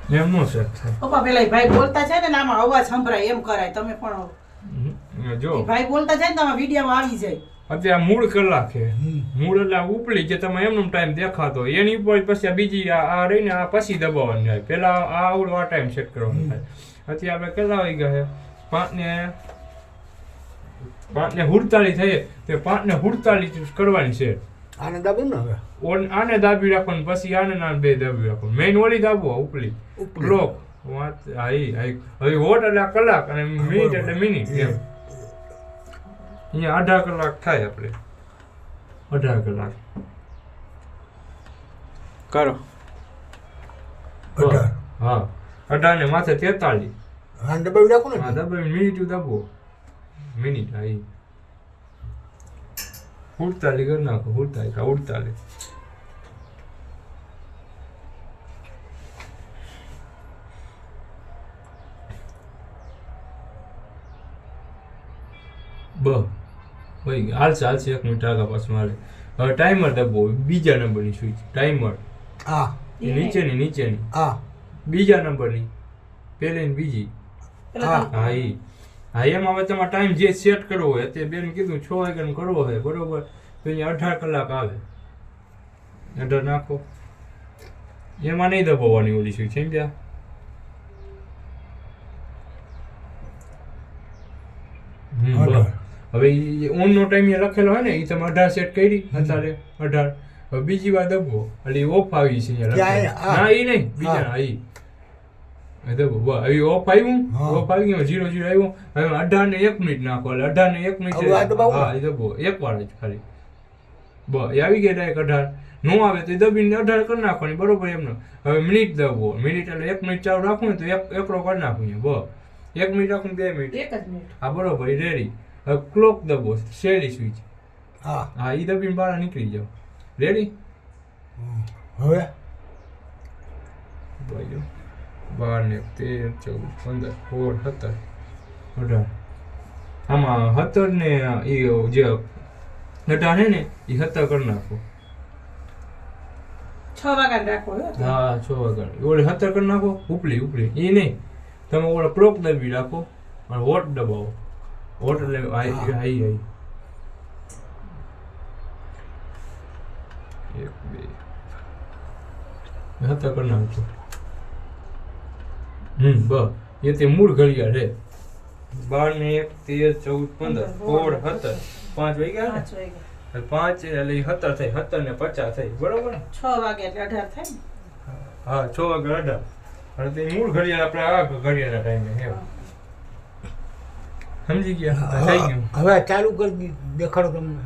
એમ નો set થાય. પપ્પા પેલા ઈ ભાઈ બોલતા છે ને આમાં અવાજ સંભળાય એમ કરાય તમે પણ જો ઈ ભાઈ બોલતા જાય ને તમે વિડીયોમાં આવી જાય. અત્યારે મૂળ કલાક છે. મૂળ એટલે ઉપલી જે તમે એમનો ટાઈમ દેખાતો હોય એની ઉપર પછી આ બીજી આ રહીને આ પછી દબાવવાની થાય. પેલા આ આવડો આ ટાઈમ સેટ કરવાનો થાય. અત્યારે આપણે કેટલા વાગી ગયા છે? 5:47 થઈ તે 5:47 કરવાની છે. આને દાબો ને હવે આને દાબી રાખવાનું પછી આને ના બે દાબી રાખવાનું. મેઇન ઓલી દાબો ઉપલી ક્લોક વાત હવે વોટ એટલે કલાક અને મિનિટ એટલે મિનિટ એમ. અહીંયા 18 કલાક થાય આપણે 18 કલાક કરો. હા 18 ને માથે 43. આને દબાવી રાખો ને. હા દબાવી મિનિટ દબો મિનિટ. હા 48 કરી નાખો. 48 હાલશે 1 મિનિટ આગળ પાછું હાલે. હવે ટાઈમર દબો બીજા નંબરની સ્વિચ. ટાઈમર હા નીચેની હા બીજા નંબરની પેલી ને બીજી. હા એમાં હવે તમારે ટાઈમ જે સેટ કરવો હોય તે બેન કીધું 6 વાગ્યાનો કરવો હોય બરોબર તો અહીંયા 18 કલાક આવે. 18 નાખો. એમાં નહીં દબાવવાની ઓલી સ્વિચ સમજ્યા? હવે ઓન નો ટાઈમ લખેલો હોય ને એ તમે 18 સેટ કરી અત્યારે 18. હવે બીજી વાર દબો એટલે ઓફ આવી છે ના એ નહીં બીજા આવી ઓફ આવ્યું. ઓફ આવી ગયું 0 0 આવ્યું. હવે 18 ને 1 મિનિટ નાખો એટલે 18 ને 1 મિનિટ. હા એ દબો એક વાર જ ખાલી એ આવી ગયા ડાયરેક્ટ 18 નો આવે તો દબીને 18 કરી નાખવાની બરોબર એમનો. હવે મિનિટ દબો મિનિટ એટલે 1 મિનિટ ચાલુ રાખવું ને તો એકડો કરી નાખવું 1 મિનિટ રાખું 2 મિનિટ હા બરોબર રેડી. હવે ક્લોક દબો શેરી સ્વિચ. હા એ દબીને બહાર નીકળી જાઓ. રેડી. હવે 12 ને 13 14 15 16 17 18 આમાં 17 ને એ જે 18 હે ને એ 17 કરી નાખો. 6 વાગ્યા રાખો. હા 6 વાગ્યા ઓલે 17 કરી નાખો. ઉપલી એ નહીં તમે ઓલા ક્લોક દબી રાખો અને વોટ દબાવો. વોટ એટલે હાઈ 1 2 17 કરી નાખો. એ તે મૂળ ઘડિયાળ છે. 12 ને 1 13 14 15 16 17 5 વાગ્યા ને 5 એટલે 17 થઈ 17 ને 50 થઈ બરોબર ને 6 વાગ્યા એટલે 18 થાય ને. હા 6 વાગ્યા 18 અને તે મૂળ ઘડિયાળ આપણે આ ઘડિયાળના ટાઈમે હે સમજી ગયા થઈ ગયું. હવે ચાલુ કરી દેખાડો તમને.